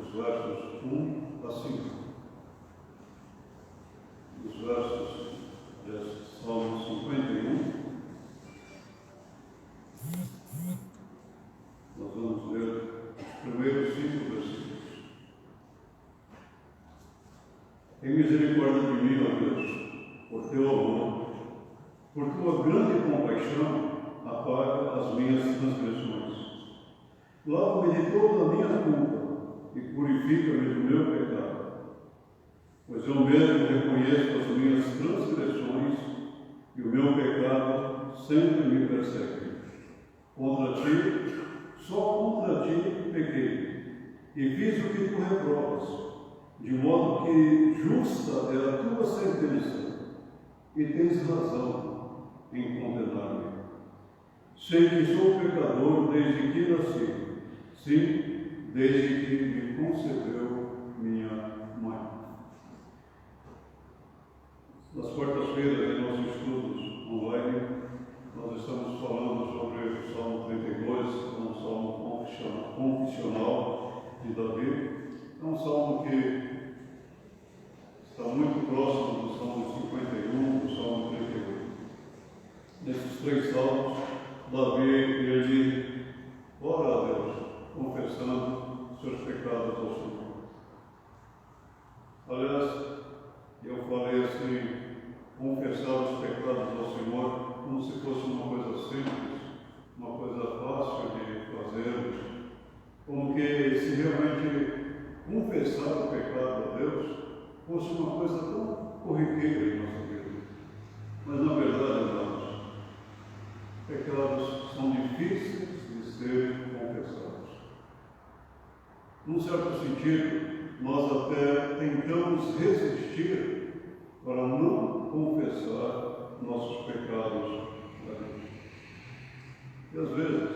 dos versos 1 a 5. Os versos de Salmo 51. Nós vamos ler os primeiros 5 versículos. Tem misericórdia de mim, ó Deus, por teu amor, por tua grande compaixão, apaga as minhas transgressões. Lava-me de toda a minha culpa e purifica-me do meu pecado, pois eu mesmo reconheço as minhas transgressões e o meu pecado sempre me persegue. Contra ti, só contra ti pequei, e fiz o que tu reprovas, de modo que justa é a tua sentença, e tens razão em condenar-me. Sei que sou pecador desde que nasci, sim, desde que me concebeu minha mãe. Nas quartas-feiras, em nossos estudos online, nós estamos falando sobre o Salmo 32, um salmo confessional de Davi. É um salmo que está muito próximo do Salmo 51, do Salmo 38. Nesses 3 salmos, Davi, ele ora a Deus, confessando seus pecados ao Senhor. Aliás, eu falei assim, confessar os pecados ao Senhor como se fosse uma coisa simples, uma coisa fácil de fazer, como que se realmente confessar o pecado a Deus fosse uma coisa tão corriqueira em nossa vida. Mas na verdade, irmãos, pecados são difíceis de serem confessados. Num certo sentido, nós até tentamos resistir para não confessar nossos pecados a Deus. E às vezes,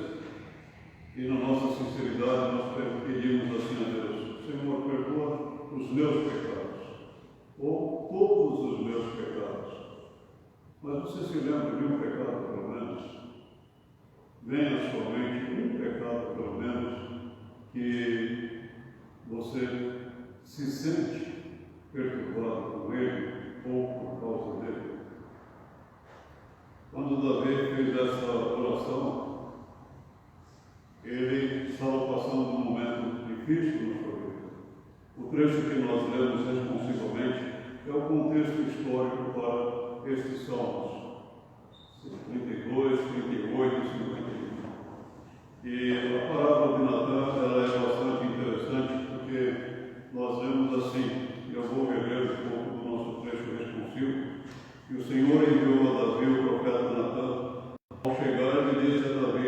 e na nossa sinceridade, nós pedimos assim a Deus: Senhor, perdoa os meus pecados, ou todos os meus pecados. Mas você se lembra de um pecado, pelo menos? Vem à sua mente um pecado, pelo menos, que você se sente perturbado com ele ou por causa dele? Quando Davi fez essa oração, ele estava passando um momento difícil na sua vida. O trecho que nós lemos responsivamente é o contexto histórico para estes salmos, 32, 38 e 51. E a parábola de Natã, ela é bastante interessante, porque nós vemos assim, e eu vou rever um pouco do nosso trecho responsivo, que o Senhor enviou a Davi, o profeta Natã. Ao chegar, ele disse a Davi: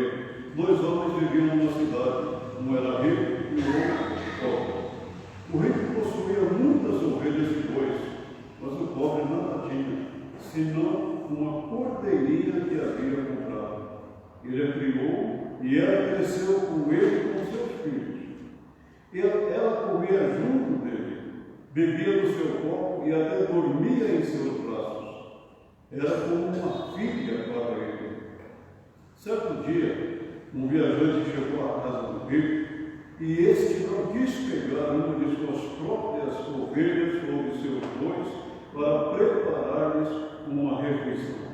2 homens viviam numa cidade, um era rico e o outro pobre. O rico possuía muitas ovelhas e bois, mas o pobre nada tinha, senão uma cordeirinha que havia comprado. Ele a criou e ela cresceu com ele e com seus filhos. Ela comia junto dele, bebia do seu copo e até dormia em seus braços. Era como uma filha para ele. Certo dia, um viajante chegou à casa do rico e este não quis pegar uma de suas próprias ovelhas ou de seus bois para preparar-lhes uma refeição.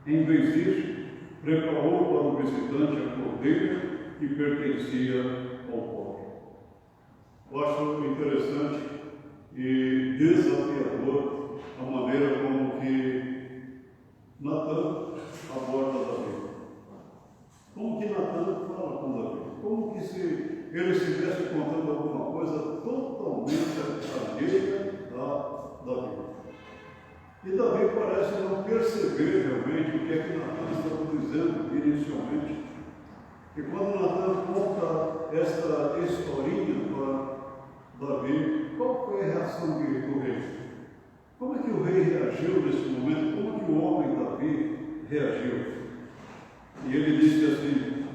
Em vez disso, preparou para o visitante a cordeira que pertencia ao pobre. Eu acho interessante e desafiador a maneira como que Natã aborda Davi. Como que Natã fala com Davi? Como que se ele estivesse contando alguma coisa totalmente alheia a Davi? E Davi parece não perceber realmente o que é que Natã estava dizendo inicialmente. E quando Natã conta esta historinha para Davi, qual foi a reação do rei? Como é que o rei reagiu nesse momento? Como é que o homem Davi reagiu? E ele disse assim: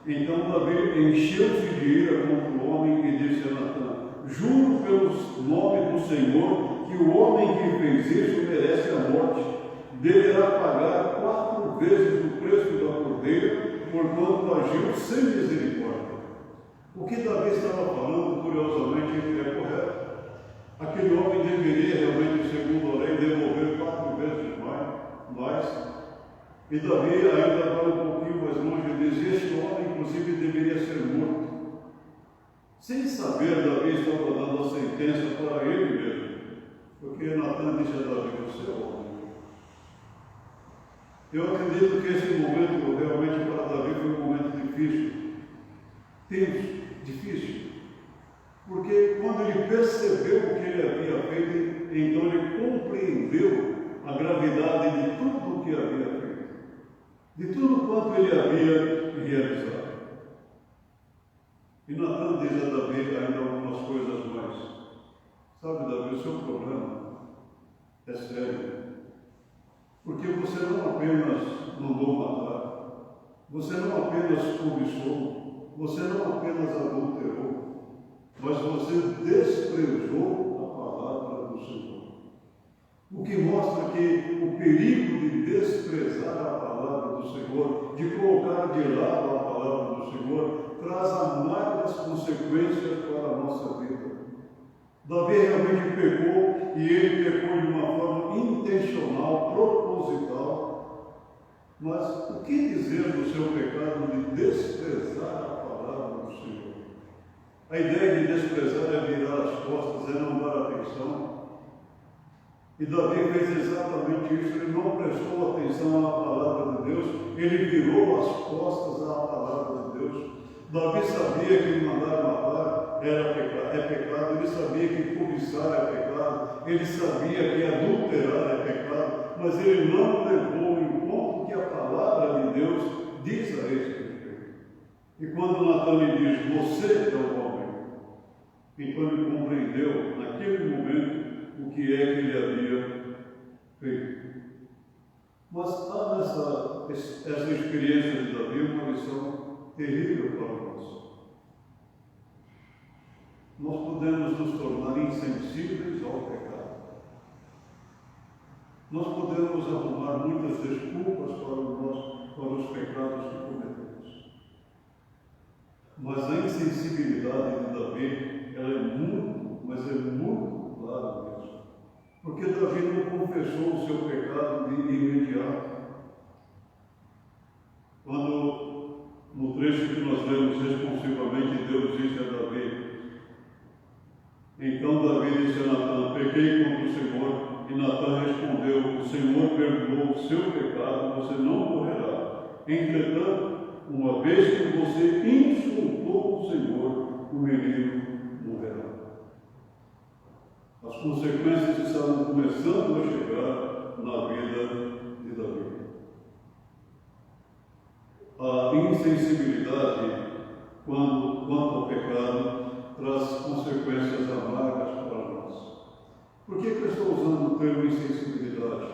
então Davi encheu-se de ira contra o homem e disse a Natã: juro pelo nome do Senhor que o homem que fez isso merece a morte. Deverá pagar 4 vezes o preço da cordeira, porquanto agiu sem misericórdia. O que Davi estava falando curiosamente, é correto. Aquele homem deveria realmente, segundo a lei, devolver 4 vezes mais. E Davi ainda vai um pouquinho mais longe e diz: este homem, inclusive, deveria ser morto. Sem saber, Davi estava dando a sentença para ele mesmo. Porque Natan disse a Davi: você é homem. Eu acredito que esse momento, realmente, para Davi foi um momento difícil. Tenso, difícil. Porque quando ele percebeu o que ele havia feito, então ele compreendeu a gravidade de tudo o que havia feito, de tudo quanto ele havia realizado. E Natan diz a Davi ainda algumas coisas mais. Sabe, Davi, o seu problema é sério. Porque você não apenas mandou matar, você não apenas cobiçou, você não apenas adulterou, mas você desprezou a palavra do Senhor. O que mostra que o perigo de desprezar a palavra do Senhor, de colocar de lado a palavra do Senhor, traz amargas consequências para a nossa vida. Davi realmente pecou, e ele pecou de uma forma intencional, proposital. Mas o que dizer do seu pecado de desprezar a palavra do Senhor? A ideia de desprezar é virar as costas, é não dar atenção. E Davi fez exatamente isso, ele não prestou atenção à palavra de Deus, ele virou as costas à palavra de Deus. Davi sabia que mandar matar é pecado, ele sabia que cobiçar é pecado, ele sabia que adulterar é pecado, mas ele não levou em conta o que a palavra de Deus diz a esse respeito. E quando Natan lhe diz: você é o homem, então ele compreendeu naquele momento o que é que ele havia feito. Mas há essa experiência de Davi uma lição terrível para nós. Nós podemos nos tornar insensíveis ao pecado. Nós podemos arrumar muitas desculpas para os pecados que cometemos. Mas a insensibilidade de Davi, ela é muito clara mesmo. Porque Davi não confessou o seu pecado de imediato. Quando, no trecho que nós lemos responsivamente, Deus disse a Davi: então Davi disse a Natan: pequei contra o Senhor. E Natan respondeu: o Senhor perdoou o seu pecado, você não morrerá. Entretanto, uma vez que você insultou o Senhor, o menino morrerá. As consequências estavam começando a chegar na vida de Davi. A insensibilidade quanto ao pecado traz consequências amargas para nós. Por que eu estou usando o termo insensibilidade?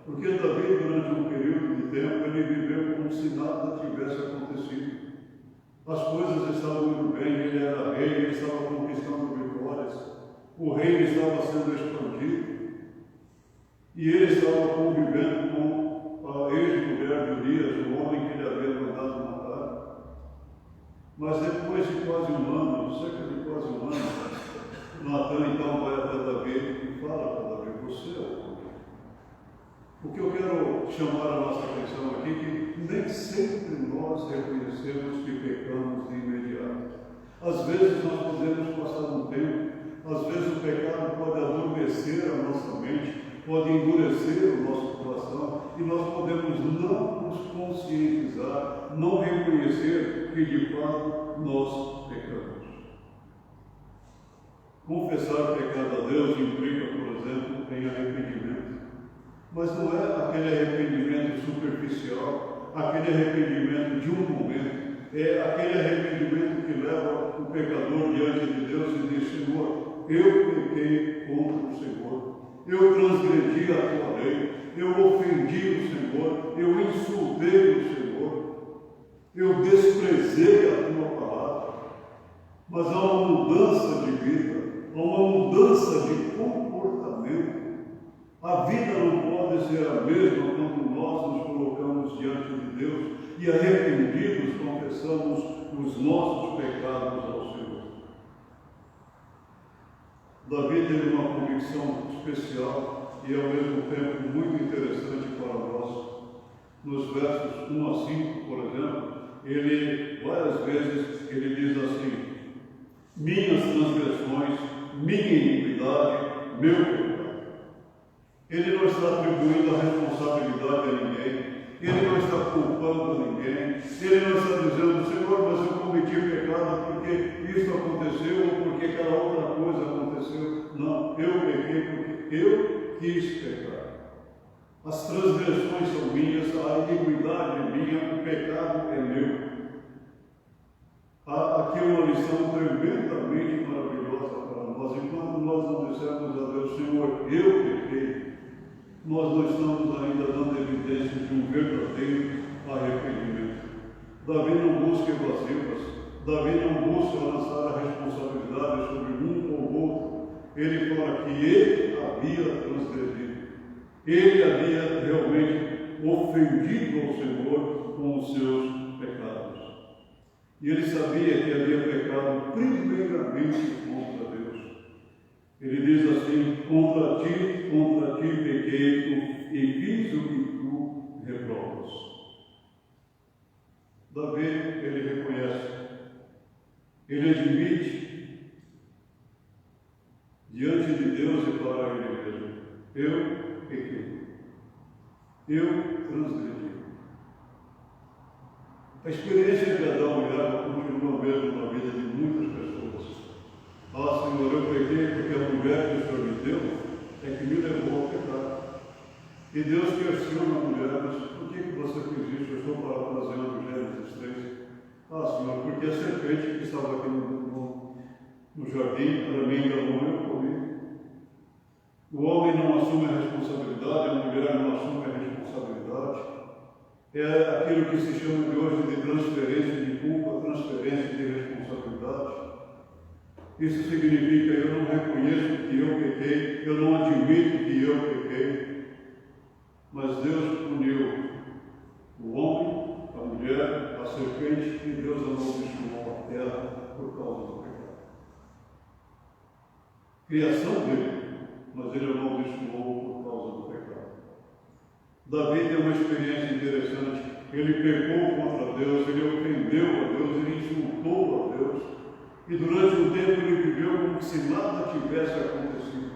Porque Davi, durante um período de tempo, ele viveu como se nada tivesse acontecido. As coisas estavam muito bem, ele era rei, ele estava conquistando vitórias, o reino estava sendo expandido, e ele estava convivendo com a ex-mulher de Urias, o homem que ele havia mandado matar. Mas depois de quase um ano, cerca de quase um ano, Natan então vai até Davi e fala para Davi: você é o homem. O que eu quero chamar a nossa atenção aqui é que nem sempre nós reconhecemos que pecamos de imediato. Às vezes nós podemos passar um tempo, às vezes o pecado pode adormecer a nossa mente, pode endurecer o nosso coração, e nós podemos não nos conscientizar, não reconhecer que de fato nós pecamos. Confessar pecado a Deus implica, por exemplo, em arrependimento. Mas não é aquele arrependimento superficial, aquele arrependimento de um momento, é aquele arrependimento que leva o pecador diante de Deus e diz: Senhor, eu pequei contra o Senhor, eu transgredi a tua lei, eu ofendi o Senhor, eu insultei o Senhor, eu desprezei a tua palavra. Mas há uma mudança de vida, há uma mudança de comportamento. A vida não pode ser a mesma quando nós nos colocamos diante de Deus e arrependidos confessamos os nossos pecados ao Senhor. Davi teve uma convicção especial e ao mesmo tempo muito interessante para nós. Nos versos 1 a 5, por exemplo, ele, várias vezes, ele diz assim: minhas transgressões, minha iniquidade, meu pecado. Ele não está atribuindo a responsabilidade a ninguém, ele não está culpando ninguém, ele não está dizendo: Senhor, mas eu cometi pecado porque isso aconteceu ou porque aquela outra coisa aconteceu. Não, eu pequei porque eu quis pecar. As transgressões são minhas, a iniquidade é minha, o pecado é meu. Há aqui uma lição tremendamente maravilhosa para nós. Enquanto nós não dissermos a Deus: Senhor, eu pequei, nós não estamos ainda dando evidência de um verdadeiro arrependimento. Davi não busca evasivas, Davi não busca lançar a responsabilidade sobre um ou outro. Ele fala que ele havia transgredido, ele havia realmente ofendido ao Senhor com os seus pecados. E ele sabia que havia pecado primeiramente contra Deus. Ele diz assim: contra ti pequei e fiz o que tu reprovas. Davi, ele reconhece, ele admite diante de Deus e para ele mesmo: eu pequei, eu transgredi. A experiência de Adão e Eva continua mesmo na vida de muitas pessoas. Ah, Senhor, eu pequei porque a mulher que o Senhor me deu é que me levou a pecar. E Deus questiona a mulher: mas por que você fez isso? Eu estou parafraseando Gênesis 3. Ah, Senhor, porque a serpente que estava aqui no jardim, ela me enganou e eu comi. O homem não assume a responsabilidade, a mulher não assume a responsabilidade. É aquilo que se chama de hoje de transferência de culpa, transferência de responsabilidade. Isso significa: eu não reconheço que eu pequei, eu não admito que eu pequei. Mas Deus puniu o homem, a mulher, a serpente, e Deus amaldiçoou a terra por causa do pecado. Criação dele, mas ele amaldiçoou por causa do pecado. Davi tem uma experiência interessante. Ele pecou contra Deus, ele ofendeu a Deus, ele insultou a Deus. E durante um tempo ele viveu como se nada tivesse acontecido.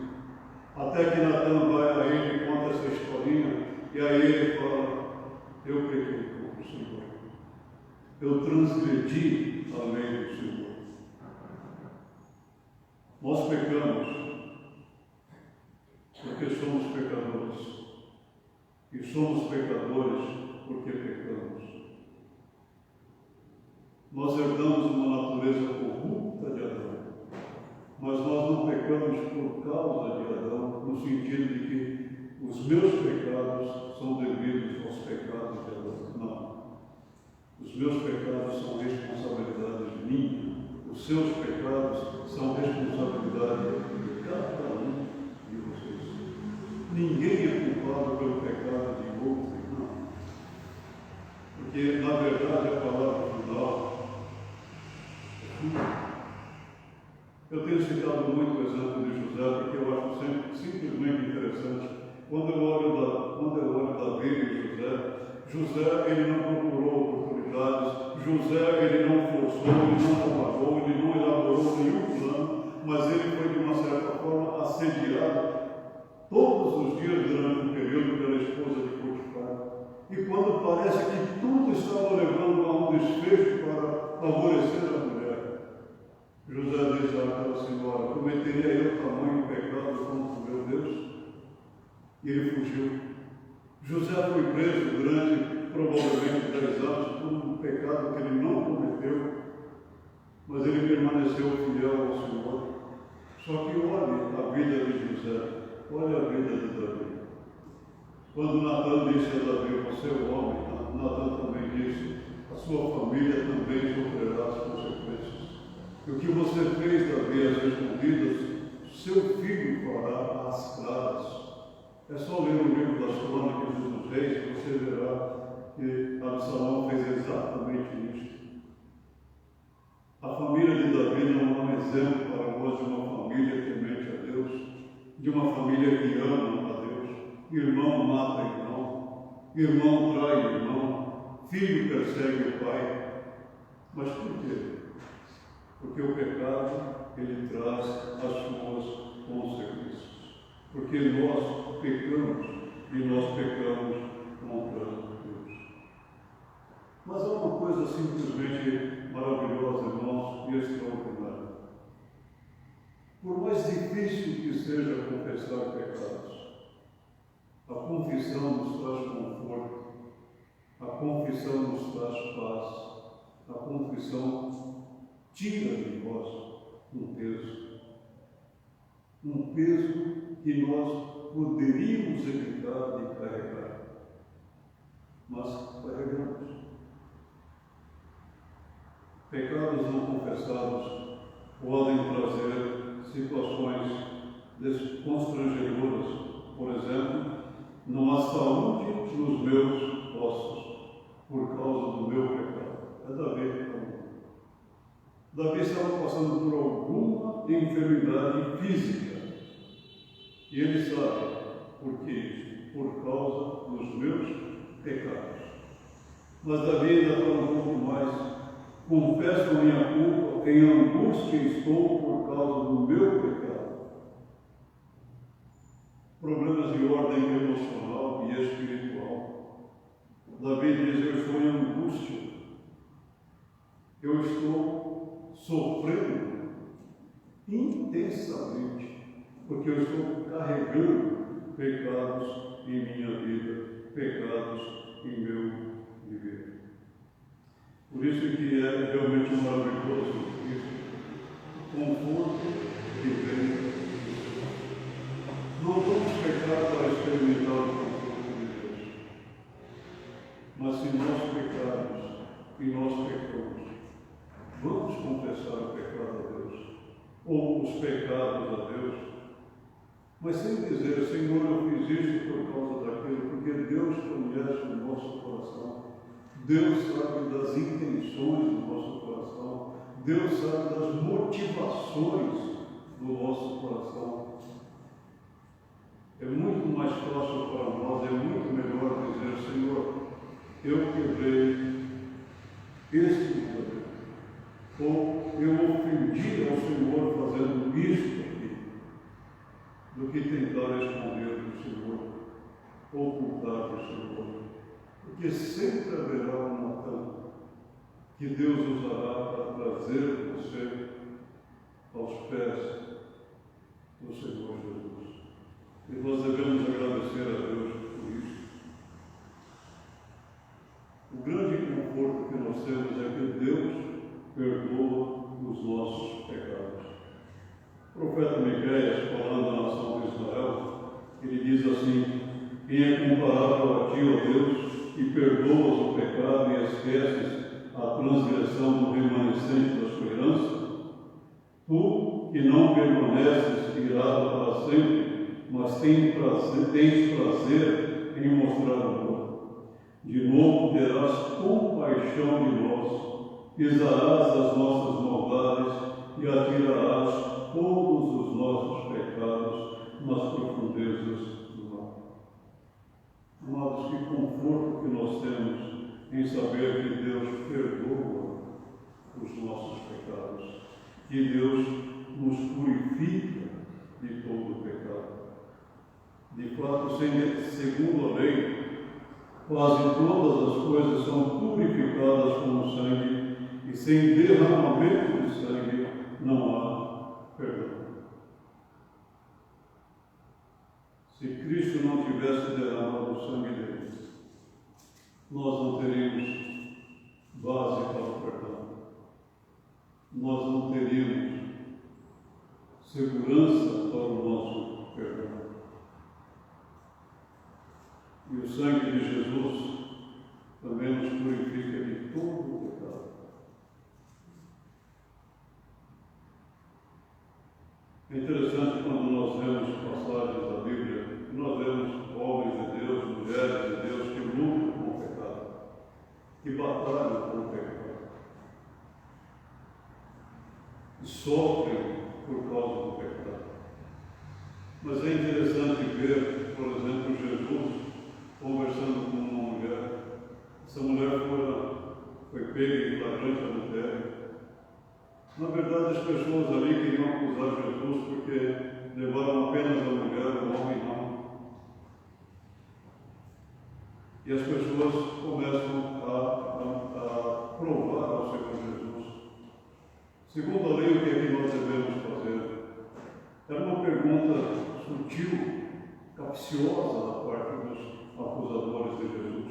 Até que Natan vai a ele e conta essa historinha, e aí ele fala: eu pequei contra o Senhor. Eu transgredi a lei do Senhor. Nós pecamos porque somos pecadores. E somos pecadores porque pecamos. Nós herdamos uma natureza corrupta de Adão, mas nós não pecamos por causa de Adão, no sentido de que os meus pecados são devidos aos pecados de Adão. Não. Os meus pecados são responsabilidade minha. Os seus pecados são responsabilidade de cada um de vocês. Ninguém é culpado pelo pecado de outro, não. Porque, na verdade, a palavra final é sua. Eu tenho citado muito o exemplo de José, porque eu acho sempre simplesmente interessante. Quando eu olho Davi e José, ele não procurou oportunidades, José, ele não forçou, ele não trabalhou, ele não elaborou nenhum plano, mas ele foi, de uma certa forma, assediado todos os dias durante um período pela esposa de Potifar. E quando parece que tudo estava levando a um desfecho para favorecer a mulher, José diz àquela senhora: cometeria eu tamanho pecado contra o meu Deus? E ele fugiu. José foi preso durante provavelmente 10 anos por um pecado que ele não cometeu, mas ele permaneceu fiel ao Senhor. Só que olhe a vida de José, olhe a vida de Davi. Quando Natan disse a Davi: você é o homem, Natan também disse: a sua família também sofrerá as consequências. E o que você fez, Davi, às escondidas, seu filho fará às claras. É só ler o livro das Crônicas dos Reis que você verá que Absalão fez exatamente isso. A família de Davi não é um exemplo para nós de uma família temente a Deus. de uma família que ama a Deus. Irmão mata irmão, irmão trai irmão, filho persegue o pai. Mas por quê? Porque o pecado, ele traz as suas consequências. Porque nós pecamos e nós pecamos contra Deus. Mas há uma coisa simplesmente maravilhosa, irmãos, e extraordinária. Por mais difícil que seja confessar pecados, a confissão nos traz conforto, a confissão nos traz paz, a confissão tira de nós um peso que nós poderíamos evitar de carregar, mas carregamos. Pecados não confessados podem trazer situações constrangedoras, por exemplo, não há saúde nos meus ossos por causa do meu pecado. É Davi. Davi estava passando por alguma enfermidade física. E ele sabe por que isso? Por causa dos meus pecados. Mas Davi ainda fala um pouco mais. Confesso a minha culpa, em angústia estou por causa do meu pecado. Problemas de ordem emocional e espiritual. Davi diz: eu estou em angústia. Eu estou sofrendo intensamente, porque eu estou carregando pecados em minha vida, pecados em meu viver. Por isso que é realmente maravilhoso isso, o conforto que vem disso. Não vamos pecar para experimentar o conforto de Deus, mas se nós pecarmos e nós pecamos, vamos confessar o pecado a Deus, ou os pecados a Deus, mas sem dizer: Senhor, eu fiz isso por causa daquilo, porque Deus conhece o nosso coração. Deus sabe das intenções do nosso coração. Deus sabe das motivações do nosso coração. É muito mais fácil para nós, é muito melhor dizer: Senhor, eu quebrei este mandamento, ou eu ofendi ao Senhor fazendo isto aqui, do que tentar esconder do Senhor, ocultar do Senhor. Porque sempre haverá uma tampa que Deus usará para trazer você aos pés do Senhor Jesus. E nós devemos agradecer a Deus por isso. O grande conforto que nós temos é que Deus perdoa os nossos pecados. O profeta Miqueias, falando da nação de Israel, ele diz assim: quem é comparável a ti, ó Deus, que perdoas o pecado e esqueces a transgressão do remanescente da sua herança? Tu, que não permaneces irado para sempre, mas tens prazer em mostrar amor. De novo terás compaixão de nós, pisarás as nossas maldades e atirarás todos os nossos pecados nas profundezas do mar. Amados, que conforto que nós temos em saber que Deus perdoa os nossos pecados, que Deus nos purifica de todo o pecado. De fato, segundo a lei, quase todas as coisas são purificadas com o sangue, e sem derramamento de sangue não há perdão. Se Cristo não tivesse derramado o sangue dele, nós não teríamos base para o perdão. Nós não teríamos segurança para o nosso perdão. E o sangue de Jesus também nos purifica de todo o pecado. É interessante quando nós vemos passagens da Bíblia, que nós vemos homens de Deus, mulheres de Deus que lutam com o pecado, que batalham com o pecado, que sofrem por causa do pecado. Mas é ali queriam acusar Jesus porque levaram apenas a mulher, o homem não. E as pessoas começam a provar ao Senhor Jesus. Segundo a lei, o que é que nós devemos fazer? Era uma pergunta sutil, capciosa da parte dos acusadores de Jesus.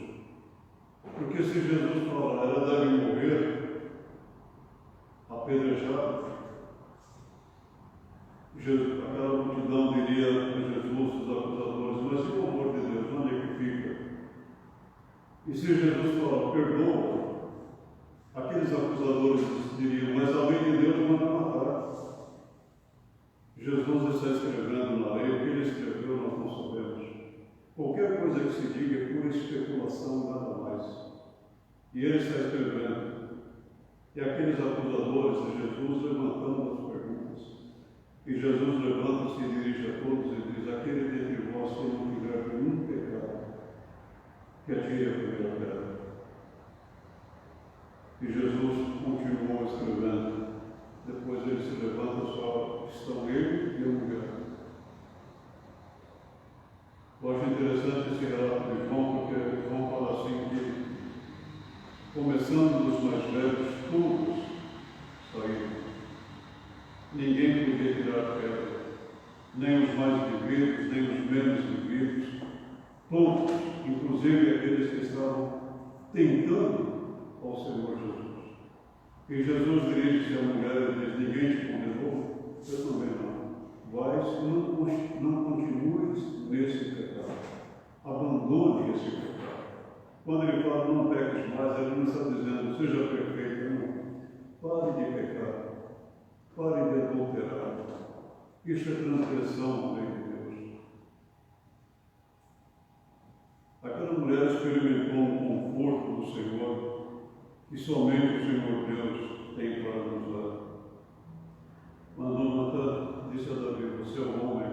Porque se Jesus falar, ela deve morrer apedrejada, aquela multidão diria a Jesus, os acusadores, mas e o amor de Deus, onde é que fica? E se Jesus falar, perdoa, aqueles acusadores diriam, mas a lei de Deus manda matar. Jesus está escrevendo na lei, o que ele escreveu nós não sabemos. Qualquer coisa que se diga é pura especulação e nada mais. E ele está escrevendo. E aqueles acusadores de Jesus levantando as perguntas. E Jesus levanta-se e dirige a todos e diz, aquele dentre vós que não tiver nenhum pecado, que atire a primeira pedra. E Jesus continuou escrevendo. Depois ele se levanta, só estão ele e a mulher. Eu acho interessante esse relato de João, porque João fala assim que, começando dos mais velhos, todos saíram. Ninguém podia tirar pedra, nem os mais vividos, nem os menos vividos. Todos, inclusive aqueles que estavam tentando ao Senhor Jesus. E Jesus dirige-se à mulher e diz, ninguém te condenou? Eu também não. Vais, não continues nesse pecado. Abandone esse pecado. Quando ele fala, não peques mais, ele não está dizendo, seja perfeito. Não. Pare de pecar. Pare de adulterar. Isso é transgressão da lei de Deus. Aquela mulher experimentou um conforto do Senhor que somente o Senhor Deus tem para nos dar. Quando Natan disse a Davi, você é um homem.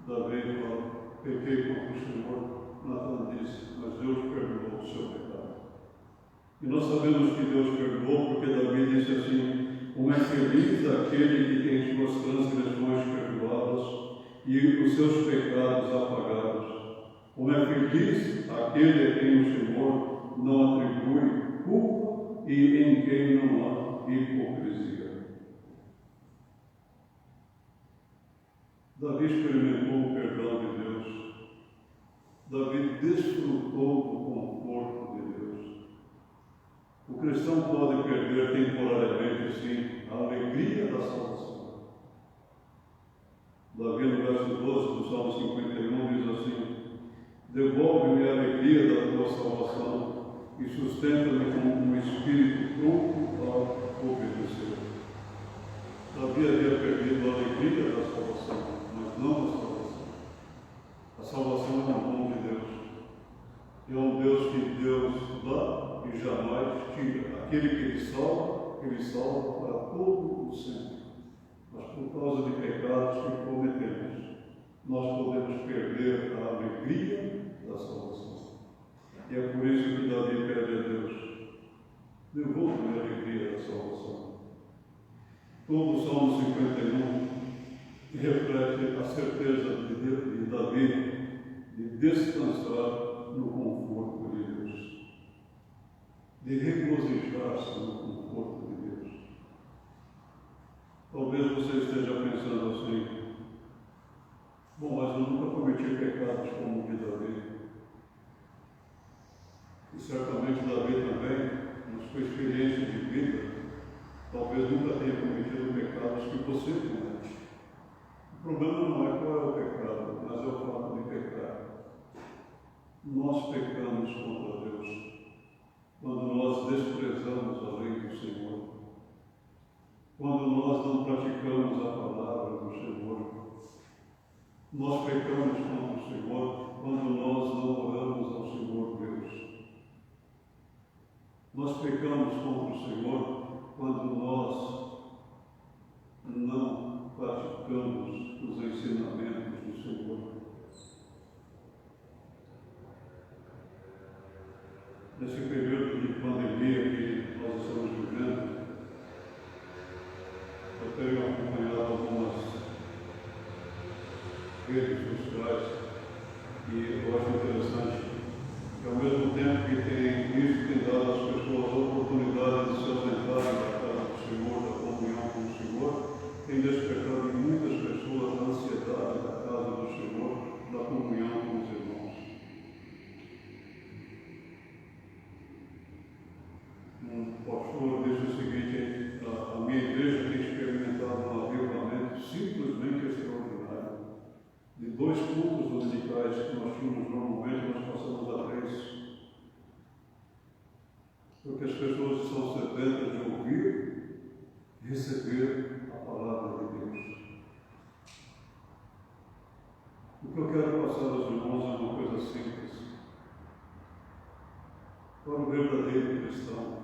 Davi fala, pequei contra o Senhor. Natan disse, mas Deus perdoou o seu pecado. E nós sabemos que Deus perdoou porque Davi disse assim, como é feliz aquele que tem suas transgressões perdoadas e os seus pecados apagados. Como é feliz aquele a quem o Senhor não atribui culpa e em quem não há hipocrisia. Davi experimentou o perdão de Deus. Davi desfrutou do conforto de Deus. O cristão pode perder temporariamente, sim, a alegria da salvação. Davi, no verso 12 do Salmo 51, diz assim, devolve-me a alegria da tua salvação e sustenta-me com um espírito pronto a obedecer. Davi havia perdido a alegria da salvação, mas não a salvação. A salvação é um dom de Deus. É um Deus que Deus dá e jamais tira. Aquele que ele salva para todo o sempre. Mas por causa de pecados que cometemos, nós podemos perder a alegria da salvação. E é por isso que Davi pede a Deus, devolve-me a alegria da salvação. Todo o Salmo 51 reflete a certeza de Davi de descansar no conforto de Deus, de regozijar-se no conforto de Deus. Talvez você esteja pensando assim, bom, mas eu nunca cometi pecados como o de Davi. E certamente Davi também, na sua experiência de vida, talvez nunca tenha cometido pecados que você comete. O problema não é qual é o pecado, mas é o fato de pecar. Nós pecamos contra Deus quando nós desprezamos a lei do Senhor, quando nós não praticamos a palavra do Senhor. Nós pecamos contra o Senhor quando nós não oramos ao Senhor Deus. Nós pecamos contra o Senhor quando nós não praticamos os ensinamentos do Senhor. Nesse período de pandemia que nós estamos vivendo, redes sociais, e eu acho interessante que, ao mesmo tempo que isso tem dado às pessoas a oportunidade de se ausentarem da casa do Senhor, da comunhão com o Senhor, tem despertado em muitas pessoas a ansiedade da casa do Senhor, da comunhão com os irmãos. Um pastor disse o seguinte: a minha igreja tem experimentado um avivamento simplesmente extraordinário. De 2 cultos dominicais que nós tínhamos normalmente, nós passamos a 3. Porque as pessoas estão sedentas de ouvir e receber a palavra de Deus. O que eu quero passar aos irmãos é uma coisa simples. Para o verdadeiro cristão,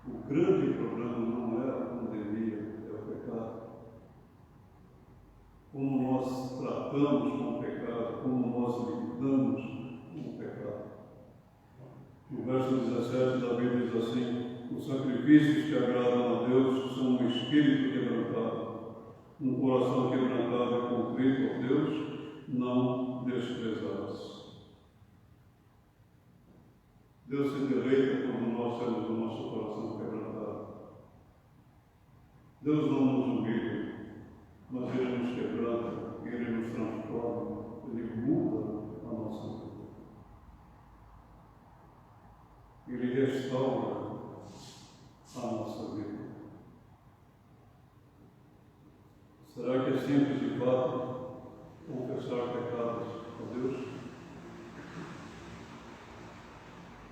o grande problema não é a pandemia, é o pecado. Como nós tratamos com o pecado, como nós lidamos com o pecado. No verso 17 da Bíblia diz assim: os sacrifícios que agradam a Deus são um espírito quebrantado, um coração quebrantado e contrito a Deus, não desprezarás. Deus se deleita quando nós temos o nosso coração quebrantado. Deus não nos humilha, mas Ele nos quebranta, Ele nos transforma, Ele muda a nossa vida. Ele restaura a nossa vida. Será que é simples de fato confessar pecados a Deus?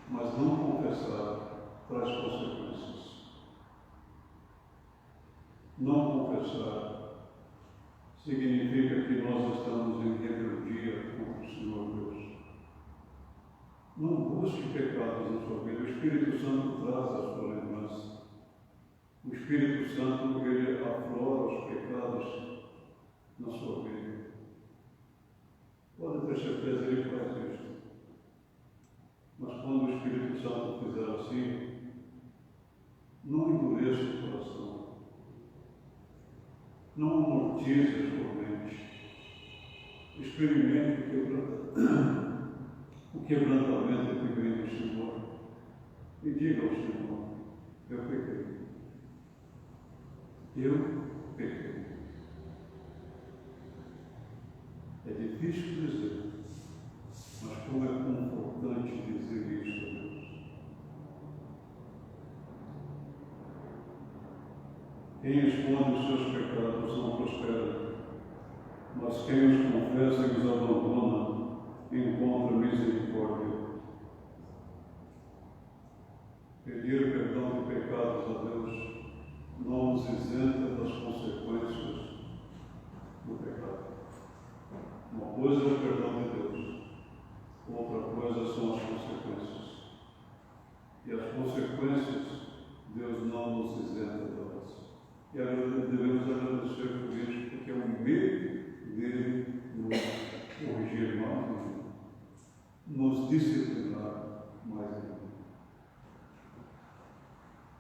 Mas não confessar traz consequências. Não confessar significa que nós estamos em rebeldia contra o Senhor Deus. Não busque pecados na sua vida. O Espírito Santo traz a sua lembrança. O Espírito Santo, ele aflora os pecados na sua vida. Pode ter certeza, ele faz isso. Mas quando o Espírito Santo fizer assim, não endureça o coração. Não amortize a sua mente. Experimente o quebrantamento que vem do Senhor. E diga ao Senhor: eu pequei. Eu pequei. É difícil dizer, mas como é confortante dizer isso a Deus. Quem esconde os seus pecados não prospera, mas quem os confessa e os abandona encontra misericórdia. Pedir perdão de pecados a Deus não nos isenta das consequências do pecado. Uma coisa é o perdão de Deus, outra coisa são as consequências. E as consequências, Deus não nos isenta delas. E devemos agradecer por isso, porque é um meio dele nos corrigir mais, nos disciplinar mais ainda.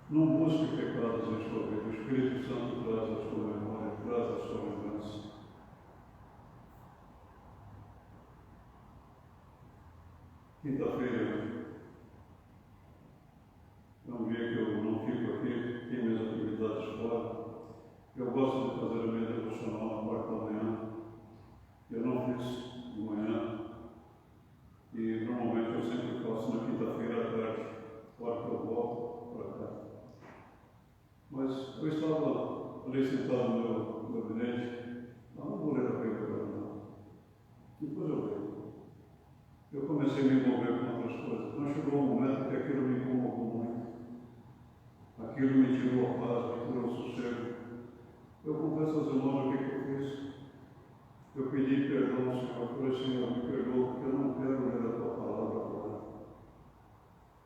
Não busque pecados em sua vida. O Espírito Santo traz a sua memória, traz a sua lembrança. Quinta-feira é um dia que eu não fico aqui, tenho minhas atividades fora. Eu gosto de fazer a minha devocional na quarta da manhã. Eu não fiz de manhã. E normalmente eu sempre faço na quinta-feira à tarde, quarta eu volto para cá. Mas eu estava ali sentado no meu gabinete, não vou ler a Bíblia não. Depois eu leio. Eu comecei a me envolver com outras coisas, mas chegou um momento que aquilo me incomodou muito. Aquilo me tirou a paz, me tirou o sossego. Eu confesso aos irmãos o que eu fiz. Eu pedi perdão ao Senhor, por esse Senhor, me perdoa, porque eu não quero ler a tua palavra agora.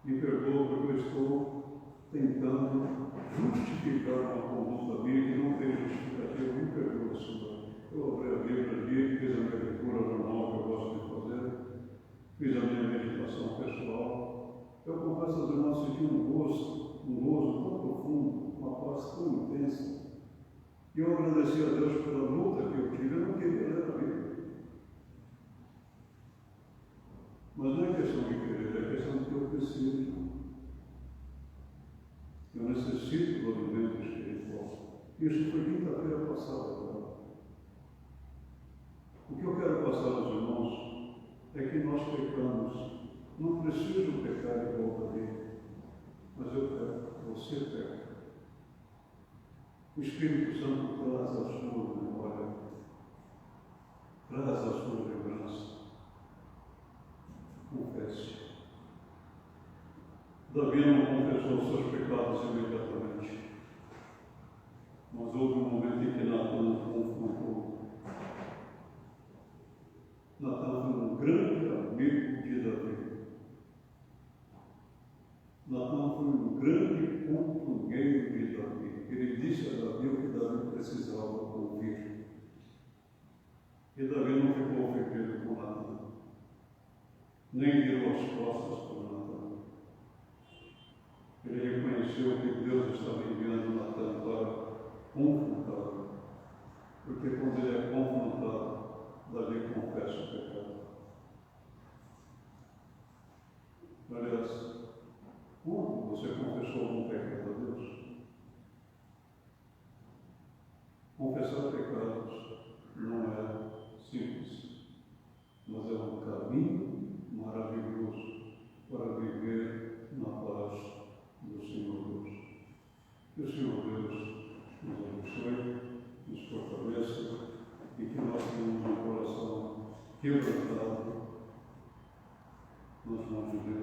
Me perdoa porque eu estou tentando justificar uma conduta minha que não tem justificativa. Me perdoa, Senhor. Eu abri a Bíblia ali, fiz a minha leitura normal que eu gosto de fazer, fiz a minha meditação pessoal. Eu confesso aos irmãos que tinha um gozo tão profundo, uma paz tão intensa. E eu agradeci a Deus pela luta que eu tive. Eu não queria ler a Bíblia. preciso. Eu necessito do alimento espiritual. Isso foi quinta-feira passada. O que eu quero passar aos irmãos é que nós pecamos. Não preciso pecar igual a dele, mas eu peco, você peca. O Espírito Santo traz a sua memória, traz a sua lembrança. Confesse. Davi não confessou seus pecados imediatamente, mas houve um momento em que Natan confrontou. Natan foi um grande amigo de Davi. Natan foi um grande companheiro de Davi. Ele disse a Davi o que Davi precisava ouvir. E Davi não ficou ofendido com Natan, nem virou as costas para Natan. Ele reconheceu que Deus estava enviando Natan para confrontá-lo, porque quando ele é confrontado, Davi confessa o pecado. Aliás, quando você confessou algum pecado a Deus? Confessar pecados não é simples, mas é um caminho maravilhoso para viver na paz do Senhor Deus. Que o Senhor Deus nos abençoe, nos fortaleça e que nós tenhamos um coração quebrantado nas mãos de Deus.